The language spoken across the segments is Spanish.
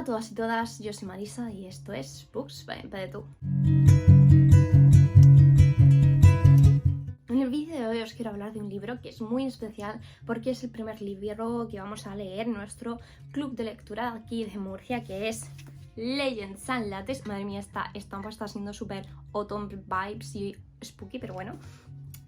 todas y todas, yo soy Marisa y esto es Books by Empedetu. En el vídeo de hoy os quiero hablar de un libro que es muy especial porque es el primer libro que vamos a leer en nuestro club de lectura de aquí de Murcia, que es Legends and Lattes. Madre mía, esta estampa está siendo súper autumn vibes y spooky, pero bueno.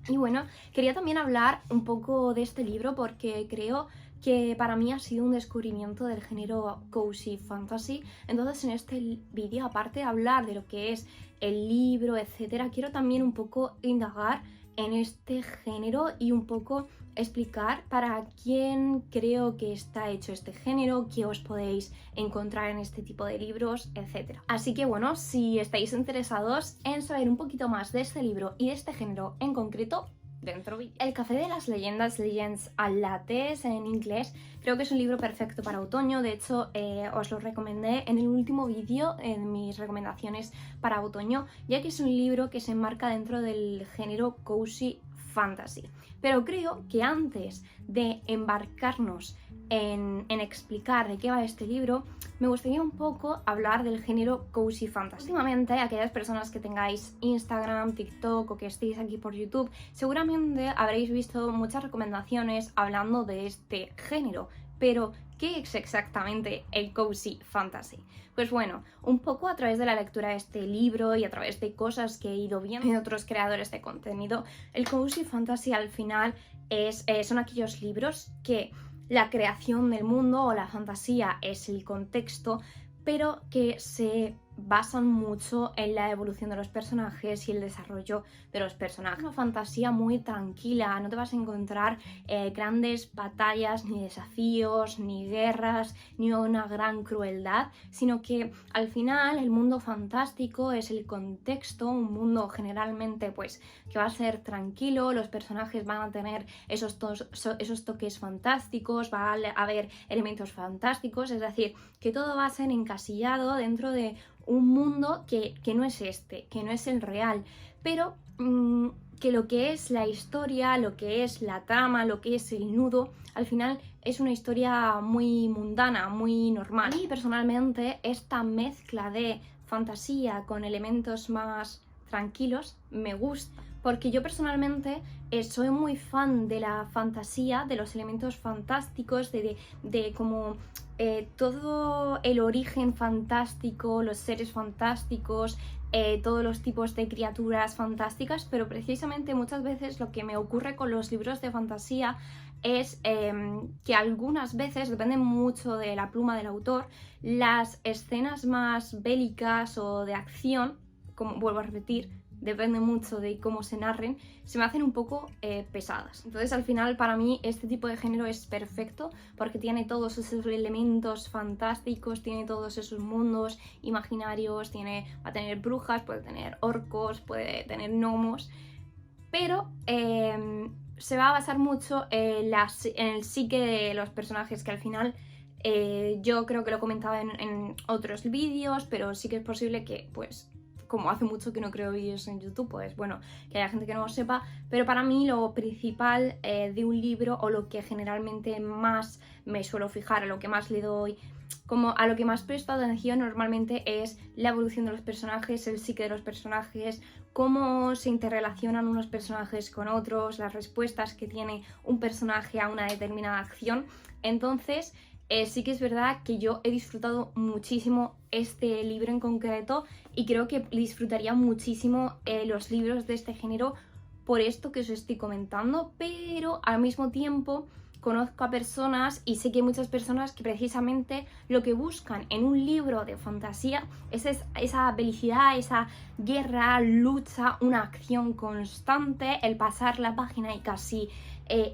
Y bueno, quería también hablar un poco de este libro porque creo que para mí ha sido un descubrimiento del género cozy fantasy. Entonces en este vídeo, aparte de hablar de lo que es el libro, etcétera, quiero también un poco indagar en este género y un poco explicar para quién creo que está hecho este género, qué os podéis encontrar en este tipo de libros, etc. Así que bueno, si estáis interesados en saber un poquito más de este libro y de este género en concreto, dentro vídeo. El Café de las Leyendas, Legends and Lattes en inglés, creo que es un libro perfecto para otoño. De hecho, os lo recomendé en el último vídeo, en mis recomendaciones para otoño, ya que es un libro que se enmarca dentro del género cozy fantasy. Pero creo que antes de embarcarnos en explicar de qué va este libro, me gustaría un poco hablar del género cozy fantasy. Últimamente, aquellas personas que tengáis Instagram, TikTok o que estéis aquí por YouTube, seguramente habréis visto muchas recomendaciones hablando de este género. Pero, ¿qué es exactamente el cozy fantasy? Pues bueno, un poco a través de la lectura de este libro y a través de cosas que he ido viendo de otros creadores de contenido, el cozy fantasy al final son aquellos libros que la creación del mundo o la fantasía es el contexto, pero que se basan mucho en la evolución de los personajes y el desarrollo de los personajes. Una fantasía muy tranquila, no te vas a encontrar grandes batallas, ni desafíos, ni guerras, ni una gran crueldad, sino que al final el mundo fantástico es el contexto, un mundo generalmente pues que va a ser tranquilo, los personajes van a tener esos toques fantásticos, va a haber elementos fantásticos, es decir, que todo va a ser encasillado dentro de un mundo que no es que no es el real, pero que lo que es la historia, lo que es la trama, lo que es el nudo, al final es una historia muy mundana, muy normal. Y personalmente esta mezcla de fantasía con elementos más tranquilos me gusta, porque yo personalmente soy muy fan de la fantasía, de los elementos fantásticos, de como todo el origen fantástico, los seres fantásticos, todos los tipos de criaturas fantásticas, pero precisamente muchas veces lo que me ocurre con los libros de fantasía es que algunas veces, depende mucho de la pluma del autor, las escenas más bélicas o de acción, como vuelvo a repetir, depende mucho de cómo se narren, se me hacen un poco pesadas. Entonces al final para mí este tipo de género es perfecto porque tiene todos esos elementos fantásticos, tiene todos esos mundos imaginarios, va a tener brujas, puede tener orcos, puede tener gnomos, pero se va a basar mucho en el psique de los personajes, que al final yo creo que lo he comentado en otros vídeos, pero sí que es posible que pues como hace mucho que no creo vídeos en YouTube, pues bueno, que haya gente que no lo sepa, pero para mí lo principal de un libro, o lo que generalmente más me suelo fijar, a lo que más le doy, como a lo que más presto atención normalmente, es la evolución de los personajes, el psique de los personajes, cómo se interrelacionan unos personajes con otros, las respuestas que tiene un personaje a una determinada acción. Entonces sí que es verdad que yo he disfrutado muchísimo este libro en concreto y creo que disfrutaría muchísimo los libros de este género por esto que os estoy comentando, pero al mismo tiempo conozco a personas y sé que hay muchas personas que precisamente lo que buscan en un libro de fantasía es esa felicidad, esa guerra, lucha, una acción constante, el pasar la página y casi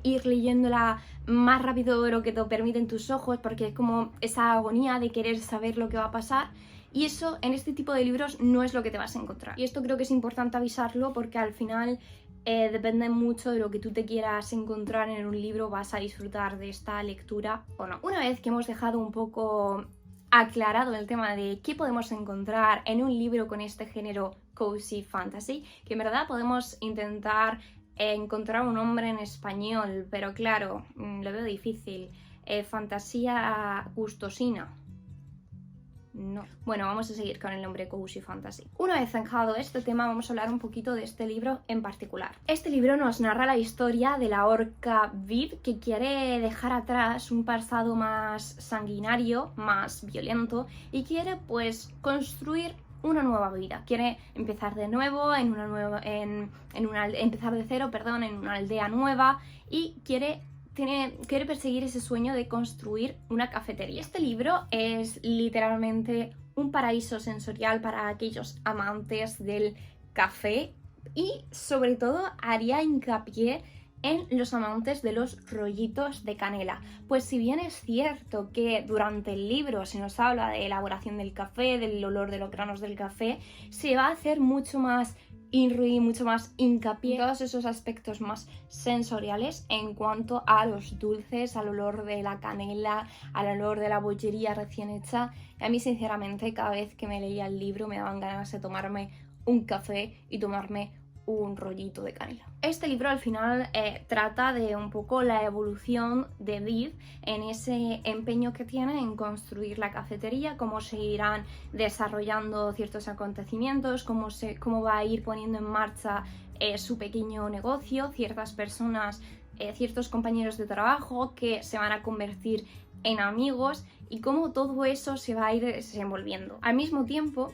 ir leyéndola más rápido de lo que te permiten tus ojos, porque es como esa agonía de querer saber lo que va a pasar. Y eso en este tipo de libros no es lo que te vas a encontrar. Y esto creo que es importante avisarlo porque al final depende mucho de lo que tú te quieras encontrar en un libro, vas a disfrutar de esta lectura o no. Una vez que hemos dejado un poco aclarado el tema de qué podemos encontrar en un libro con este género cozy fantasy, que en verdad podemos intentar encontrar un nombre en español, pero claro, lo veo difícil. Fantasía gustosina. no. Bueno, vamos a seguir con el nombre Cozy Fantasy. Una vez zanjado este tema, vamos a hablar un poquito de este libro en particular. Este libro nos narra la historia de la orca Viv, que quiere dejar atrás un pasado más sanguinario, más violento, y quiere pues construir una nueva vida. Quiere empezar de nuevo empezar de cero, perdón, en una aldea nueva, y quiere perseguir ese sueño de construir una cafetería. Este libro es literalmente un paraíso sensorial para aquellos amantes del café y sobre todo haría hincapié en los amantes de los rollitos de canela. Pues si bien es cierto que durante el libro se nos habla de elaboración del café, del olor de los granos del café, se va a hacer mucho más mucho más hincapié en todos esos aspectos más sensoriales en cuanto a los dulces, al olor de la canela, al olor de la bollería recién hecha. A mí sinceramente cada vez que me leía el libro me daban ganas de tomarme un café y tomarme un rollito de canela. Este libro al final trata de un poco la evolución de Viv en ese empeño que tiene en construir la cafetería, cómo se irán desarrollando ciertos acontecimientos, cómo va a ir poniendo en marcha su pequeño negocio, ciertas personas, ciertos compañeros de trabajo que se van a convertir en amigos y cómo todo eso se va a ir desenvolviendo. Al mismo tiempo,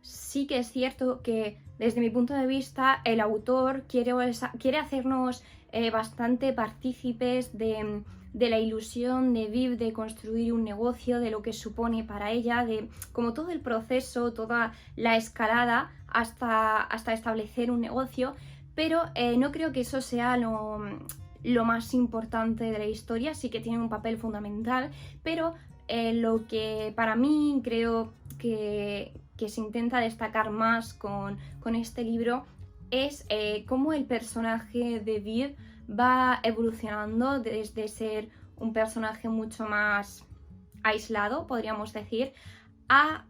sí que es cierto que desde mi punto de vista el autor quiere hacernos bastante partícipes de la ilusión de Viv de construir un negocio, de lo que supone para ella, de como todo el proceso, toda la escalada hasta establecer un negocio, pero no creo que eso sea lo más importante de la historia. Sí que tiene un papel fundamental, pero lo que para mí creo que se intenta destacar más con este libro es cómo el personaje de Viv va evolucionando desde ser un personaje mucho más aislado, podríamos decir, a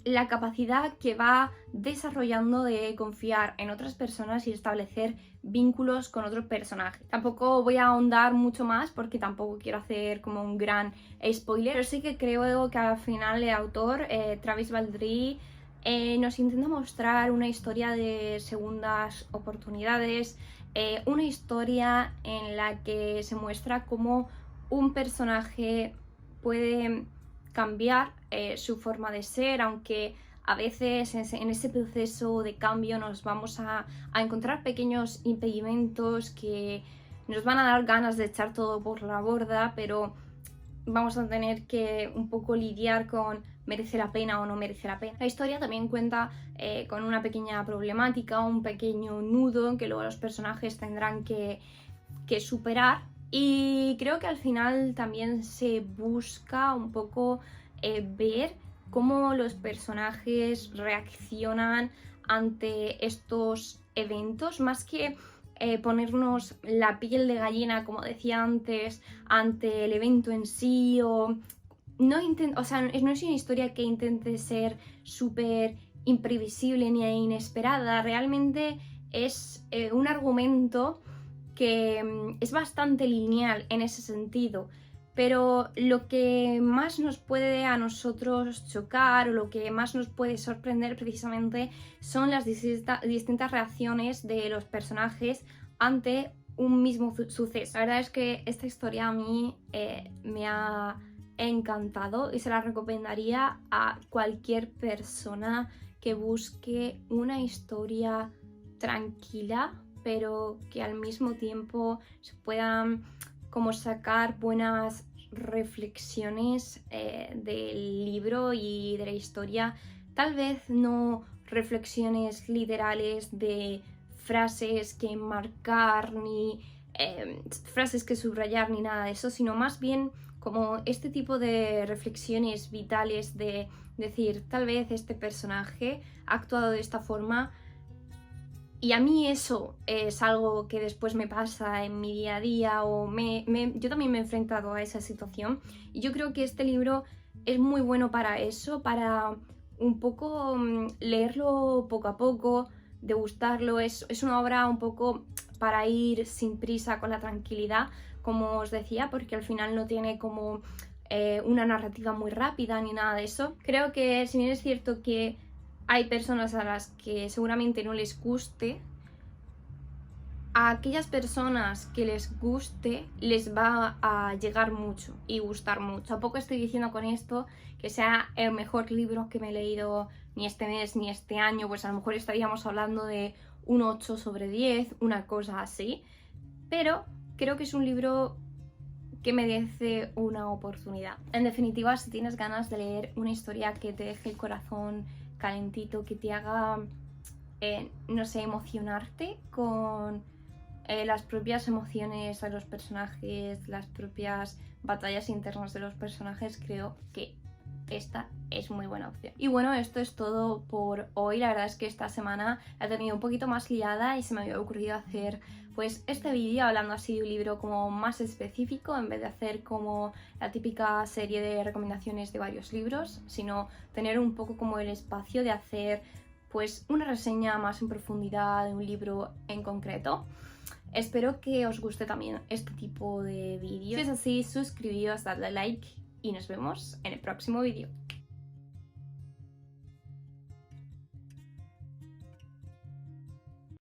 la capacidad que va desarrollando de confiar en otras personas y establecer vínculos con otros personajes. Tampoco voy a ahondar mucho más porque tampoco quiero hacer como un gran spoiler, pero sí que creo que al final el autor, Travis Baldree, nos intenta mostrar una historia de segundas oportunidades, una historia en la que se muestra cómo un personaje puede cambiar su forma de ser, aunque a veces en ese proceso de cambio nos vamos a encontrar pequeños impedimentos que nos van a dar ganas de echar todo por la borda, pero vamos a tener que un poco lidiar con merece la pena o no merece la pena. La historia también cuenta con una pequeña problemática, un pequeño nudo que luego los personajes tendrán que superar, y creo que al final también se busca un poco ver cómo los personajes reaccionan ante estos eventos, más que ponernos la piel de gallina, como decía antes, ante el evento en sí, no es una historia que intente ser súper imprevisible ni inesperada. Realmente es un argumento que es bastante lineal en ese sentido, pero lo que más nos puede a nosotros chocar o lo que más nos puede sorprender precisamente son las distintas reacciones de los personajes ante un mismo suceso. La verdad es que esta historia a mí me ha encantado y se la recomendaría a cualquier persona que busque una historia tranquila, pero que al mismo tiempo se puedan como sacar buenas reflexiones del libro y de la historia. Tal vez no reflexiones literales de frases que marcar ni frases que subrayar ni nada de eso, sino más bien como este tipo de reflexiones vitales de decir, tal vez este personaje ha actuado de esta forma y a mí eso es algo que después me pasa en mi día a día, o yo también me he enfrentado a esa situación, y yo creo que este libro es muy bueno para eso, para un poco leerlo poco a poco, degustarlo. Es una obra un poco para ir sin prisa, con la tranquilidad, como os decía, porque al final no tiene como una narrativa muy rápida ni nada de eso. Creo que si bien es cierto que hay personas a las que seguramente no les guste, a aquellas personas que les guste les va a llegar mucho y gustar mucho. Tampoco estoy diciendo con esto que sea el mejor libro que me he leído ni este mes ni este año, pues a lo mejor estaríamos hablando de un 8 sobre 10, una cosa así, pero creo que es un libro que merece una oportunidad. En definitiva, si tienes ganas de leer una historia que te deje el corazón calentito, que te haga, no sé, emocionarte con las propias emociones de los personajes, las propias batallas internas de los personajes, creo que esta es muy buena opción. Y bueno, esto es todo por hoy. La verdad es que esta semana la he tenido un poquito más liada y se me había ocurrido hacer pues este vídeo hablando así de un libro como más específico, en vez de hacer como la típica serie de recomendaciones de varios libros, sino tener un poco como el espacio de hacer pues una reseña más en profundidad de un libro en concreto. Espero que os guste también este tipo de vídeos. Si es así, suscribíos, dadle like y nos vemos en el próximo vídeo.